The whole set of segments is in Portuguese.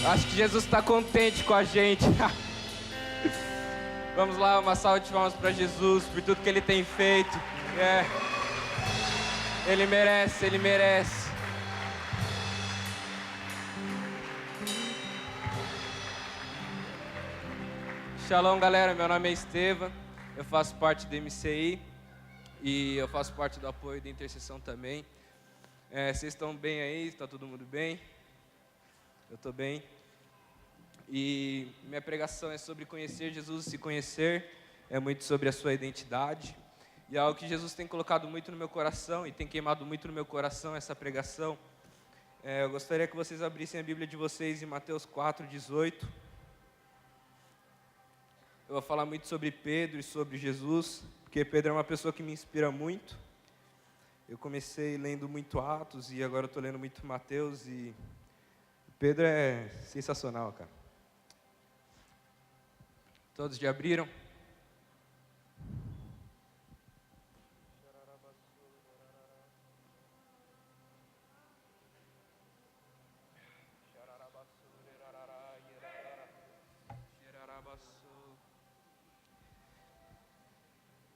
Acho que Jesus está contente com a gente. Vamos lá, uma salva de palmas para Jesus por tudo que Ele tem feito. Ele merece, Ele merece. Shalom, galera. Meu nome é Estevam. Eu faço parte do MCI e eu faço parte do apoio da intercessão também. Vocês estão bem aí? Está todo mundo bem? Eu estou bem. E minha pregação é sobre conhecer Jesus e se conhecer. É muito sobre a sua identidade. E é algo que Jesus tem colocado muito no meu coração e tem queimado muito no meu coração essa pregação. Eu gostaria que vocês abrissem a Bíblia de vocês em Mateus 4:18. Eu vou falar muito sobre Pedro e sobre Jesus, porque Pedro é uma pessoa que me inspira muito. Eu comecei lendo muito Atos e agora eu estou lendo muito Mateus e Pedro é sensacional, cara. Todos já abriram?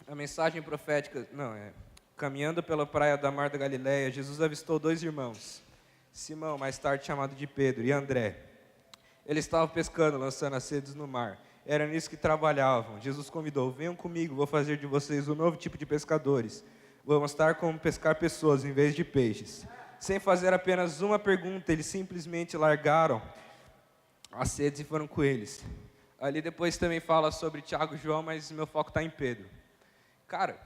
A mensagem profética, caminhando pela praia da Mar da Galileia, Jesus avistou dois irmãos, Simão, mais tarde chamado de Pedro, e André. Eles estavam pescando, lançando as redes no mar. Era nisso que trabalhavam. Jesus convidou: venham comigo, vou fazer de vocês um novo tipo de pescadores. Vou mostrar como pescar pessoas em vez de peixes. Sem fazer apenas uma pergunta, eles simplesmente largaram as redes e foram com eles. Ali depois também fala sobre Tiago e João, mas meu foco está em Pedro. Cara,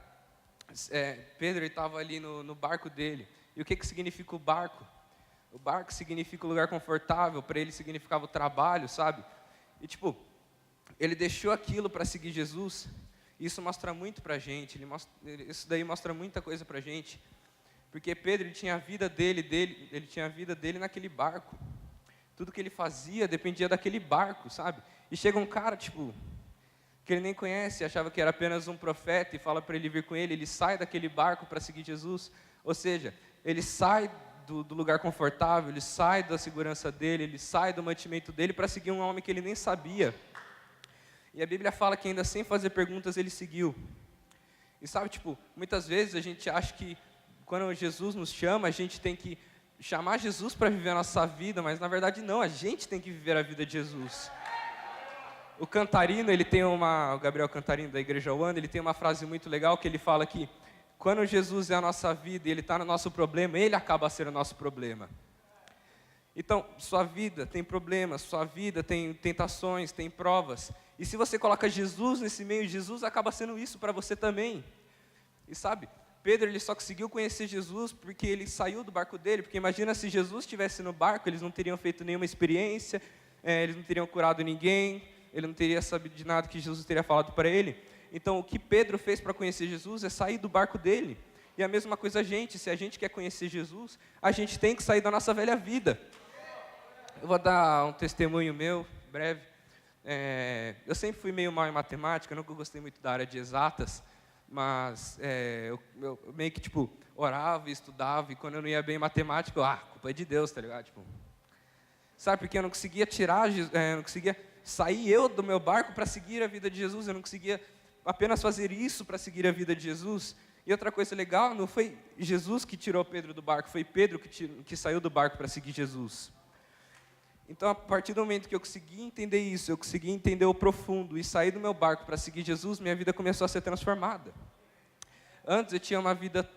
Pedro estava ali no barco dele. E o que significa o barco? O barco significa um lugar confortável, para ele significava o trabalho, sabe? E ele deixou aquilo para seguir Jesus. Isso mostra muito para a gente, isso daí mostra muita coisa para a gente. Porque Pedro, ele tinha a vida dele naquele barco. Tudo que ele fazia dependia daquele barco, sabe? E chega um cara, que ele nem conhece, achava que era apenas um profeta e fala para ele vir com ele, ele sai daquele barco para seguir Jesus. Ou seja, ele sai do lugar confortável, ele sai da segurança dele, ele sai do mantimento dele para seguir um homem que ele nem sabia. E a Bíblia fala que ainda sem fazer perguntas ele seguiu. E sabe, muitas vezes a gente acha que quando Jesus nos chama, a gente tem que chamar Jesus para viver a nossa vida, mas na verdade não, a gente tem que viver a vida de Jesus. O Cantarino, o Gabriel Cantarino da Igreja One, ele tem uma frase muito legal que ele fala que quando Jesus é a nossa vida e Ele está no nosso problema, Ele acaba sendo o nosso problema. Então, sua vida tem problemas, sua vida tem tentações, tem provas. E se você coloca Jesus nesse meio, Jesus acaba sendo isso para você também. E sabe, Pedro ele só conseguiu conhecer Jesus porque ele saiu do barco dele. Porque imagina se Jesus estivesse no barco, eles não teriam feito nenhuma experiência, eles não teriam curado ninguém, ele não teria sabido de nada que Jesus teria falado para ele. Então, o que Pedro fez para conhecer Jesus é sair do barco dele. E a mesma coisa se a gente quer conhecer Jesus, a gente tem que sair da nossa velha vida. Eu vou dar um testemunho meu, breve. Eu sempre fui meio mal em matemática, nunca gostei muito da área de exatas, mas eu meio que, orava e estudava, e quando eu não ia bem em matemática, culpa é de Deus, tá ligado? Sabe, porque eu não conseguia não conseguia sair eu do meu barco para seguir a vida de Jesus, eu não conseguia apenas fazer isso para seguir a vida de Jesus. E outra coisa legal, não foi Jesus que tirou Pedro do barco, foi Pedro que saiu do barco para seguir Jesus. Então, a partir do momento que eu consegui entender isso, eu consegui entender o profundo e sair do meu barco para seguir Jesus, minha vida começou a ser transformada. Antes eu tinha uma vida,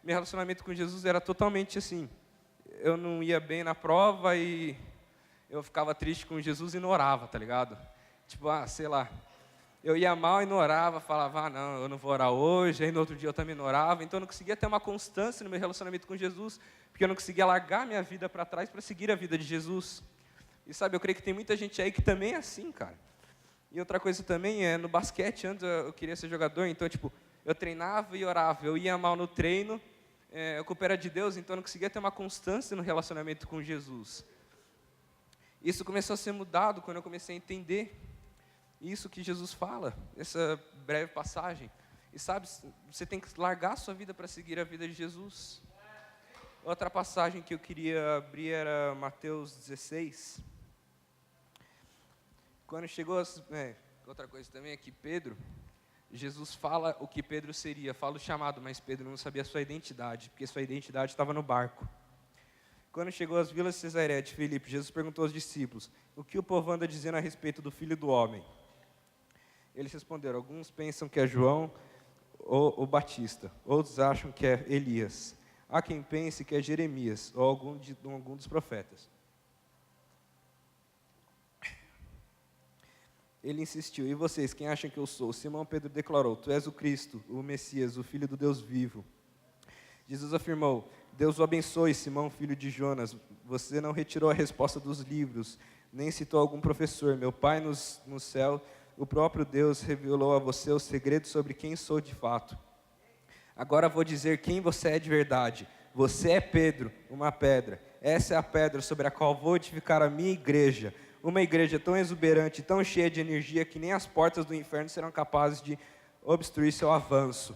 meu relacionamento com Jesus era totalmente assim, eu não ia bem na prova e eu ficava triste com Jesus e não orava, tá ligado? Sei lá, eu ia mal e não orava, falava, não, eu não vou orar hoje, aí no outro dia eu também não orava, então eu não conseguia ter uma constância no meu relacionamento com Jesus, porque eu não conseguia largar minha vida para trás para seguir a vida de Jesus. E sabe, eu creio que tem muita gente aí que também é assim, cara. E outra coisa também no basquete, antes eu queria ser jogador, então eu treinava e orava, eu ia mal no treino, a culpa era de Deus, então eu não conseguia ter uma constância no relacionamento com Jesus. Isso começou a ser mudado quando eu comecei a entender isso que Jesus fala, essa breve passagem. E sabe, você tem que largar a sua vida para seguir a vida de Jesus. Outra passagem que eu queria abrir era Mateus 16. Quando chegou, outra coisa também é que Pedro, Jesus fala o que Pedro seria, fala o chamado, mas Pedro não sabia a sua identidade, porque sua identidade estava no barco. Quando chegou às vilas de Cesareia de Filipe, Jesus perguntou aos discípulos: o que o povo anda dizendo a respeito do Filho do Homem? Eles responderam: alguns pensam que é João ou Batista, outros acham que é Elias. Há quem pense que é Jeremias ou algum dos profetas. Ele insistiu: e vocês, quem acham que eu sou? Simão Pedro declarou: tu és o Cristo, o Messias, o Filho do Deus vivo. Jesus afirmou: Deus o abençoe, Simão, filho de Jonas. Você não retirou a resposta dos livros, nem citou algum professor. Meu Pai no céu, o próprio Deus, revelou a você o segredo sobre quem sou de fato. Agora vou dizer quem você é de verdade. Você é Pedro, uma pedra. Essa é a pedra sobre a qual vou edificar a minha igreja. Uma igreja tão exuberante, tão cheia de energia, que nem as portas do inferno serão capazes de obstruir seu avanço.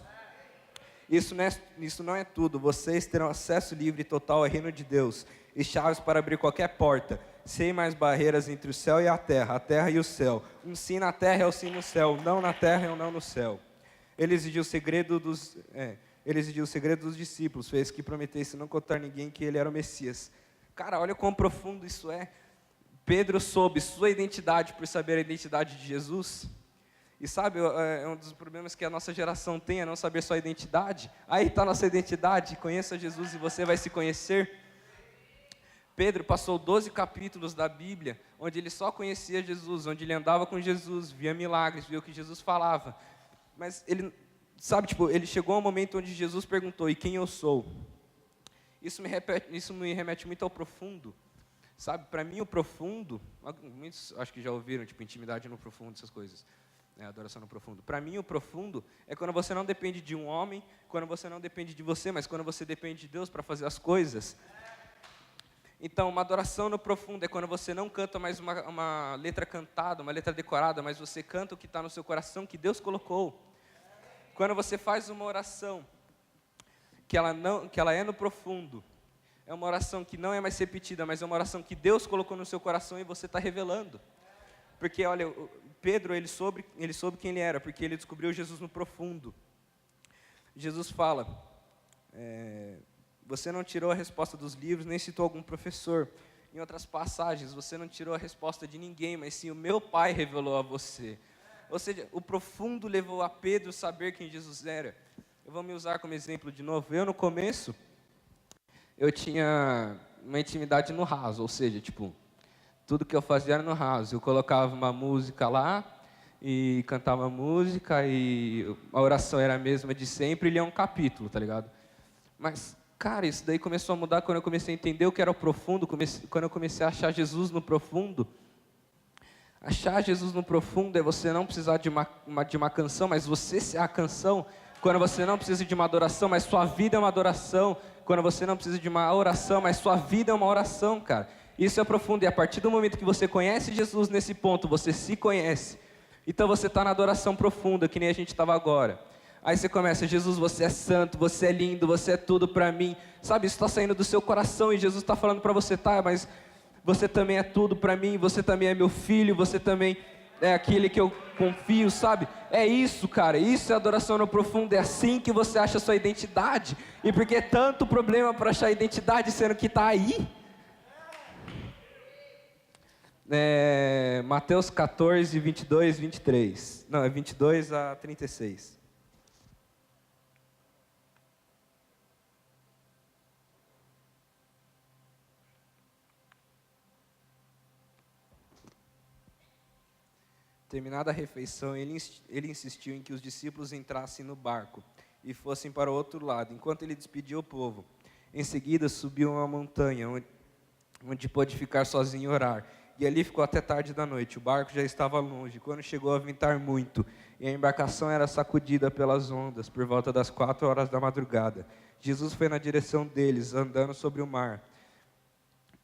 Isso não é tudo. Vocês terão acesso livre e total ao reino de Deus, e chaves para abrir qualquer porta, sem mais barreiras entre o céu e a terra e o céu. Um sim na terra é o sim no céu, um não na terra é um não no céu. Ele exigiu o segredo dos discípulos, fez que prometesse não contar a ninguém que ele era o Messias. Cara, olha quão profundo isso é. Pedro soube sua identidade por saber a identidade de Jesus. E sabe, é um dos problemas que a nossa geração tem, é não saber sua identidade. Aí está a nossa identidade: conheça Jesus e você vai se conhecer. Pedro passou 12 capítulos da Bíblia, onde ele só conhecia Jesus, onde ele andava com Jesus, via milagres, via o que Jesus falava. Mas ele, ele chegou a um momento onde Jesus perguntou: e quem eu sou? Isso me remete muito ao profundo. Sabe, para mim o profundo, muitos acho que já ouviram, intimidade no profundo, essas coisas, adoração no profundo. Para mim o profundo é quando você não depende de um homem, quando você não depende de você, mas quando você depende de Deus para fazer as coisas. Então, uma adoração no profundo é quando você não canta mais uma letra cantada, uma letra decorada, mas você canta o que está no seu coração, que Deus colocou. Quando você faz uma oração, que ela é no profundo, é uma oração que não é mais repetida, mas é uma oração que Deus colocou no seu coração e você está revelando. Porque, olha, Pedro, ele soube quem ele era, porque ele descobriu Jesus no profundo. Jesus fala, você não tirou a resposta dos livros, nem citou algum professor. Em outras passagens, você não tirou a resposta de ninguém, mas sim o meu Pai revelou a você. Ou seja, o profundo levou a Pedro a saber quem Jesus era. Eu vou me usar como exemplo de novo. Eu, no começo, eu tinha uma intimidade no raso, ou seja, tudo que eu fazia era no raso. Eu colocava uma música lá e cantava música e a oração era a mesma de sempre e lia um capítulo, tá ligado? Mas, cara, isso daí começou a mudar quando eu comecei a entender o que era o profundo, quando eu comecei a achar Jesus no profundo. Achar Jesus no profundo é você não precisar de uma canção, mas você ser a canção. Quando você não precisa de uma adoração, mas sua vida é uma adoração. Quando você não precisa de uma oração, mas sua vida é uma oração, cara. Isso é profundo, e a partir do momento que você conhece Jesus nesse ponto, você se conhece. Então você está na adoração profunda, que nem a gente estava agora. Aí você começa: Jesus, você é santo, você é lindo, você é tudo para mim. Sabe, isso está saindo do seu coração e Jesus está falando para você: tá, mas você também é tudo para mim, você também é meu filho, você também é aquele que eu confio, sabe? É isso, cara, isso é adoração no profundo, é assim que você acha a sua identidade. E por que tanto problema para achar a identidade, sendo que está aí? Mateus 14, 22, 23. Não, é 22 a 36. Terminada a refeição, ele insistiu em que os discípulos entrassem no barco e fossem para o outro lado, enquanto ele despedia o povo. Em seguida, subiu uma montanha, onde pôde ficar sozinho e orar. E ali ficou até tarde da noite. O barco já estava longe, quando chegou a ventar muito, e a embarcação era sacudida pelas ondas, por volta das 4 horas da madrugada. Jesus foi na direção deles, andando sobre o mar.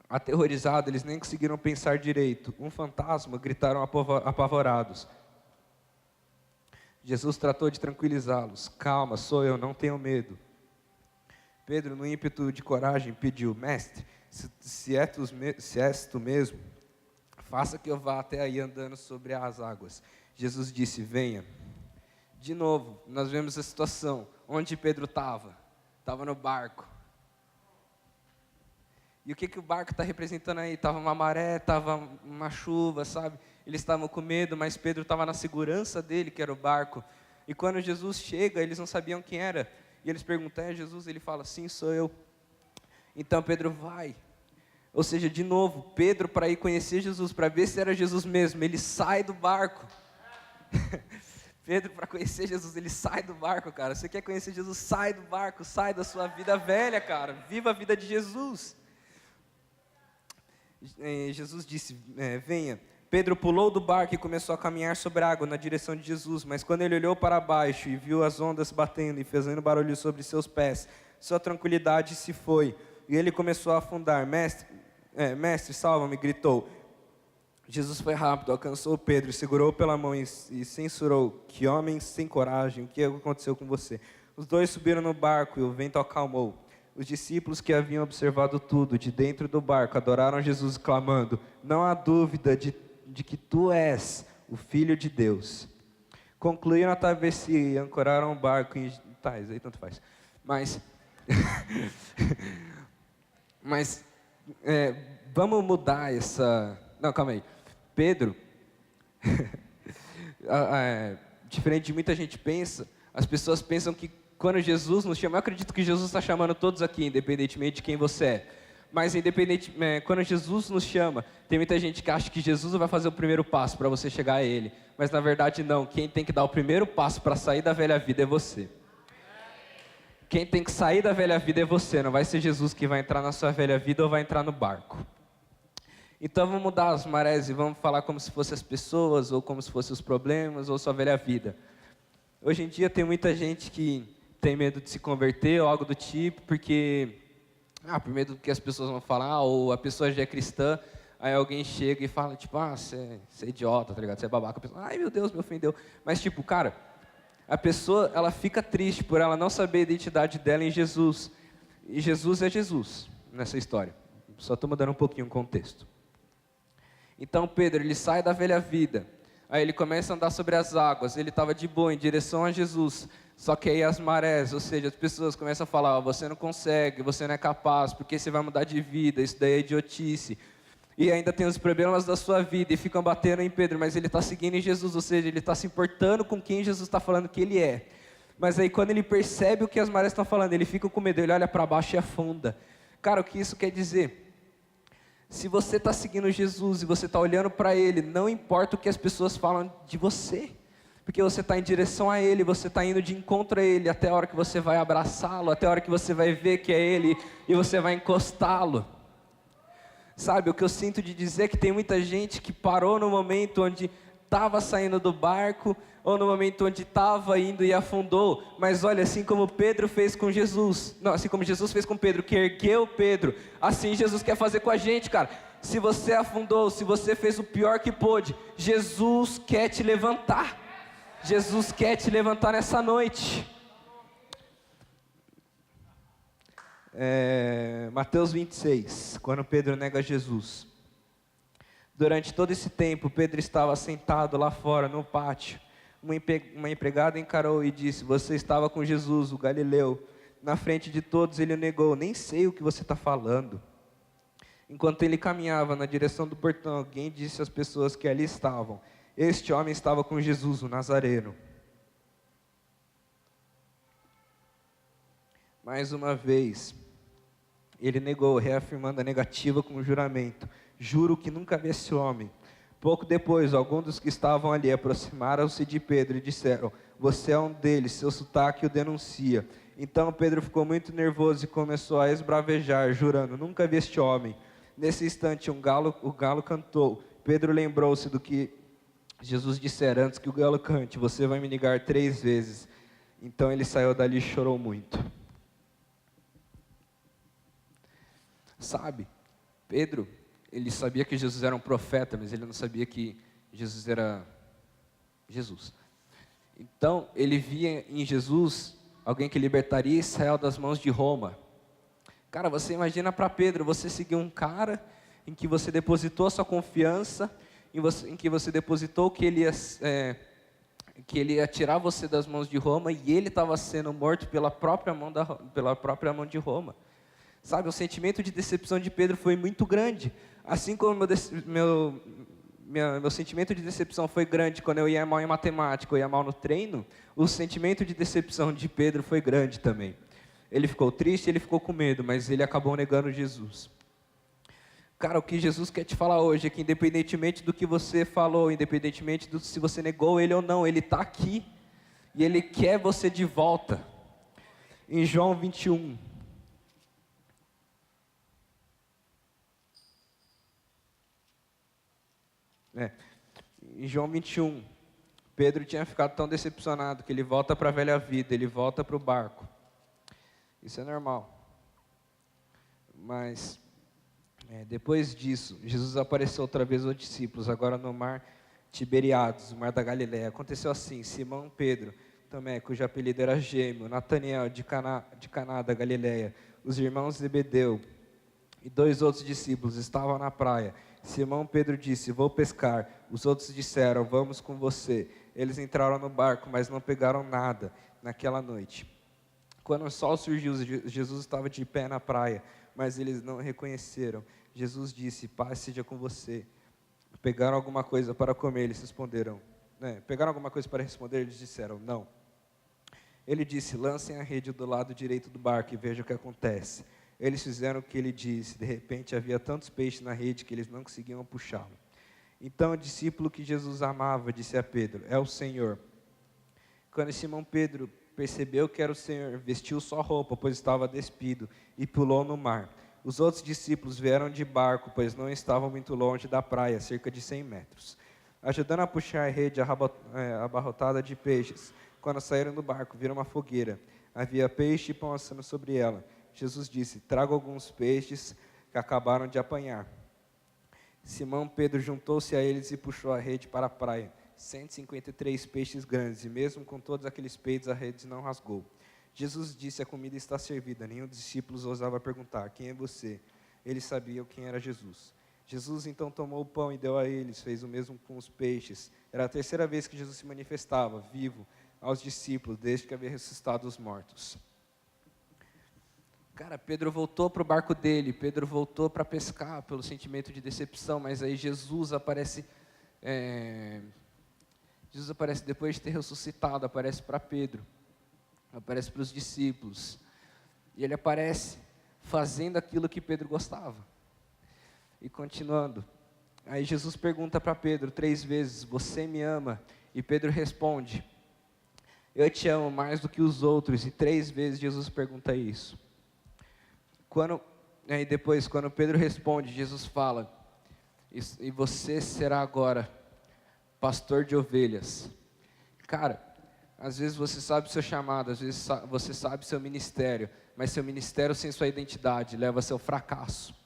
Aterrorizados, eles nem conseguiram pensar direito. Um fantasma, gritaram apavorados. Jesus tratou de tranquilizá-los. Calma, sou eu, não tenham medo. Pedro, no ímpeto de coragem, pediu: Mestre, se és tu mesmo, faça que eu vá até aí andando sobre as águas. Jesus disse, venha. De novo, nós vemos a situação. Onde Pedro estava? Estava no barco. E o que o barco está representando aí? Estava uma maré, estava uma chuva, sabe? Eles estavam com medo, mas Pedro estava na segurança dele, que era o barco. E quando Jesus chega, eles não sabiam quem era. E eles perguntam, é Jesus? Ele fala, sim, sou eu. Então Pedro vai. Ou seja, de novo, Pedro, para ir conhecer Jesus, para ver se era Jesus mesmo, ele sai do barco. Pedro, para conhecer Jesus, ele sai do barco, cara. Você quer conhecer Jesus? Sai do barco, sai da sua vida velha, cara. Viva a vida de Jesus. Jesus disse, venha. Pedro pulou do barco e começou a caminhar sobre a água na direção de Jesus. Mas quando ele olhou para baixo e viu as ondas batendo e fazendo barulho sobre seus pés, sua tranquilidade se foi. E ele começou a afundar. Mestre, salva-me, gritou. Jesus foi rápido, alcançou Pedro, segurou pela mão e censurou. Que homem sem coragem, o que aconteceu com você? Os dois subiram no barco e o vento acalmou. Os discípulos que haviam observado tudo de dentro do barco adoraram Jesus clamando, não há dúvida de que tu és o Filho de Deus. Concluíram a travessia e ancoraram o barco em... Tá, isso aí tanto faz. Mas vamos mudar essa... Não, calma aí. Pedro, diferente de muita gente pensa, as pessoas pensam que quando Jesus nos chama, eu acredito que Jesus está chamando todos aqui, independentemente de quem você é. Mas quando Jesus nos chama, tem muita gente que acha que Jesus vai fazer o primeiro passo para você chegar a Ele. Mas na verdade não, quem tem que dar o primeiro passo para sair da velha vida é você. Quem tem que sair da velha vida é você, não vai ser Jesus que vai entrar na sua velha vida ou vai entrar no barco. Então vamos mudar as marés e vamos falar como se fossem as pessoas, ou como se fossem os problemas, ou sua velha vida. Hoje em dia tem muita gente que tem medo de se converter ou algo do tipo, porque, por medo do que as pessoas vão falar, ou a pessoa já é cristã, aí alguém chega e fala, tipo, você é idiota, tá ligado? Você é babaca. A pessoa, ai meu Deus, me ofendeu. Mas tipo, cara, a pessoa, ela fica triste por ela não saber a identidade dela em Jesus. E Jesus é Jesus nessa história. Só estou mudando um pouquinho o contexto. Então Pedro, ele sai da velha vida. Aí ele começa a andar sobre as águas. Ele estava de boa, em direção a Jesus. Só que aí as marés, ou seja, as pessoas começam a falar, você não consegue, você não é capaz, porque você vai mudar de vida, isso daí é idiotice. E ainda tem os problemas da sua vida, e ficam batendo em Pedro, mas ele está seguindo em Jesus, ou seja, ele está se importando com quem Jesus está falando que ele é. Mas aí quando ele percebe o que as marés estão falando, ele fica com medo, ele olha para baixo e afunda. Cara, o que isso quer dizer? Se você está seguindo Jesus e você está olhando para Ele, não importa o que as pessoas falam de você. Porque você está em direção a Ele, você está indo de encontro a Ele, até a hora que você vai abraçá-lo, até a hora que você vai ver que é Ele e você vai encostá-lo. Sabe, o que eu sinto de dizer é que tem muita gente que parou no momento onde estava saindo do barco, ou no momento onde estava indo e afundou. Mas olha, assim como Pedro fez com Jesus, não, assim como Jesus fez com Pedro, que ergueu Pedro, assim Jesus quer fazer com a gente, cara. Se você afundou, se você fez o pior que pôde, Jesus quer te levantar. Jesus quer te levantar nessa noite. Mateus 26, quando Pedro nega Jesus. Durante todo esse tempo, Pedro estava sentado lá fora, no pátio. Uma empregada encarou e disse, você estava com Jesus, o Galileu. Na frente de todos ele o negou, nem sei o que você está falando. Enquanto ele caminhava na direção do portão, alguém disse às pessoas que ali estavam, este homem estava com Jesus, o Nazareno. Mais uma vez, ele negou, reafirmando a negativa com o juramento. Juro que nunca vi esse homem. Pouco depois, alguns dos que estavam ali aproximaram-se de Pedro e disseram, você é um deles, seu sotaque o denuncia. Então Pedro ficou muito nervoso e começou a esbravejar, jurando, nunca vi este homem. Nesse instante, o galo cantou. Pedro lembrou-se do que Jesus dissera antes que o galo cante, você vai me negar 3 vezes. Então ele saiu dali e chorou muito. Sabe, Pedro, ele sabia que Jesus era um profeta, mas ele não sabia que Jesus era Jesus. Então, ele via em Jesus alguém que libertaria Israel das mãos de Roma. Cara, você imagina para Pedro, você seguir um cara em que você depositou a sua confiança, em que você depositou que que ele ia tirar você das mãos de Roma e ele estava sendo morto pela própria mão de Roma. Sabe, o sentimento de decepção de Pedro foi muito grande. Assim como meu sentimento de decepção foi grande quando eu ia mal em matemática, eu ia mal no treino, o sentimento de decepção de Pedro foi grande também. Ele ficou triste, ele ficou com medo, mas ele acabou negando Jesus. Cara, o que Jesus quer te falar hoje é que independentemente do que você falou, independentemente do se você negou ele ou não, ele está aqui e ele quer você de volta. Em João 21. Em João 21, Pedro tinha ficado tão decepcionado que ele volta para a velha vida, ele volta para o barco. Isso é normal. Mas depois disso, Jesus apareceu outra vez aos discípulos, agora no mar Tiberiados, o mar da Galileia. Aconteceu assim: Simão Pedro, Tomé, cujo apelido era Gêmeo, Nataniel, de Caná da Galileia, os irmãos Zebedeu e 2 outros discípulos estavam na praia. Simão Pedro disse: vou pescar. Os outros disseram: vamos com você. Eles entraram no barco, mas não pegaram nada naquela noite. Quando o sol surgiu, Jesus estava de pé na praia, mas eles não o reconheceram. Jesus disse: paz seja com você. Pegaram alguma coisa para comer? Eles responderam. Pegaram alguma coisa para responder? Eles disseram: não. Ele disse: lancem a rede do lado direito do barco e vejam o que acontece. Eles fizeram o que ele disse. De repente havia tantos peixes na rede que eles não conseguiam puxá-lo. Então o discípulo que Jesus amava disse a Pedro: é o Senhor. Quando Simão Pedro percebeu que era o Senhor, vestiu sua roupa, pois estava despido, e pulou no mar. Os outros discípulos vieram de barco, pois não estavam muito longe da praia, cerca de 100 metros. Ajudando a puxar a rede abarrotada de peixes, quando saíram do barco, viram uma fogueira. Havia peixe e pão assando sobre ela. Jesus disse: traga alguns peixes que acabaram de apanhar. Simão Pedro juntou-se a eles e puxou a rede para a praia. 153 peixes grandes, e mesmo com todos aqueles peixes, a rede não rasgou. Jesus disse: a comida está servida. Nenhum dos discípulos ousava perguntar: quem é você? Eles sabiam quem era Jesus. Jesus então tomou o pão e deu a eles, fez o mesmo com os peixes. Era a 3ª vez que Jesus se manifestava, vivo, aos discípulos, desde que havia ressuscitado os mortos. Cara, Pedro voltou para o barco dele, Pedro voltou para pescar pelo sentimento de decepção, mas aí Jesus aparece depois de ter ressuscitado, aparece para Pedro, aparece para os discípulos, e ele aparece fazendo aquilo que Pedro gostava. E continuando, aí Jesus pergunta para Pedro 3 vezes: você me ama? E Pedro responde: eu te amo mais do que os outros. E 3 vezes Jesus pergunta isso. Quando Pedro responde, Jesus fala: e você será agora pastor de ovelhas. Cara, às vezes você sabe o seu chamado, às vezes você sabe o seu ministério, mas seu ministério sem sua identidade leva ao seu fracasso.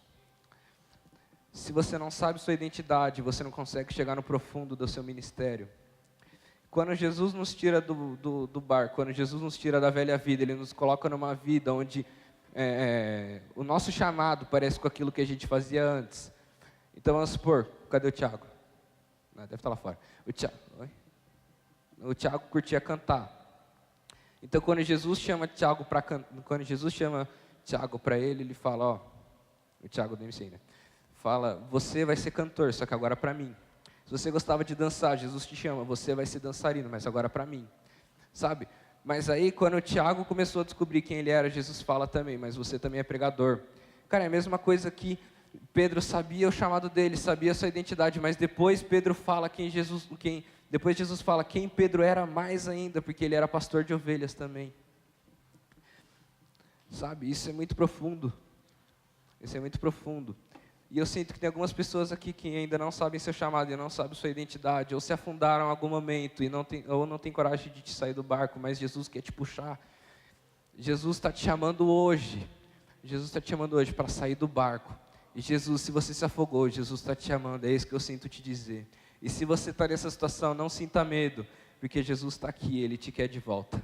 Se você não sabe sua identidade, você não consegue chegar no profundo do seu ministério. Quando Jesus nos tira do barco, quando Jesus nos tira da velha vida, Ele nos coloca numa vida onde o nosso chamado parece com aquilo que a gente fazia antes. Então vamos supor, cadê o Thiago? Deve estar lá fora. O Thiago curtia cantar. Então quando Jesus chama Thiago para ele, ele fala, o Thiago do MC, né? Fala: você vai ser cantor, só que agora para mim. Se você gostava de dançar, Jesus te chama: você vai ser dançarino, mas agora para mim. Sabe? Mas aí quando o Thiago começou a descobrir quem ele era, Jesus fala também: mas você também é pregador. Cara, é a mesma coisa que Pedro sabia o chamado dele, sabia a sua identidade, mas depois Pedro fala depois Jesus fala quem Pedro era mais ainda, porque ele era pastor de ovelhas também. Sabe? Isso é muito profundo. Isso é muito profundo. E eu sinto que tem algumas pessoas aqui que ainda não sabem seu chamado e não sabem sua identidade, ou se afundaram em algum momento ou não tem coragem de te sair do barco, mas Jesus quer te puxar. Jesus está te chamando hoje. Jesus está te chamando hoje para sair do barco. E Jesus, se você se afogou, Jesus está te chamando, é isso que eu sinto te dizer. E se você está nessa situação, não sinta medo, porque Jesus está aqui, Ele te quer de volta.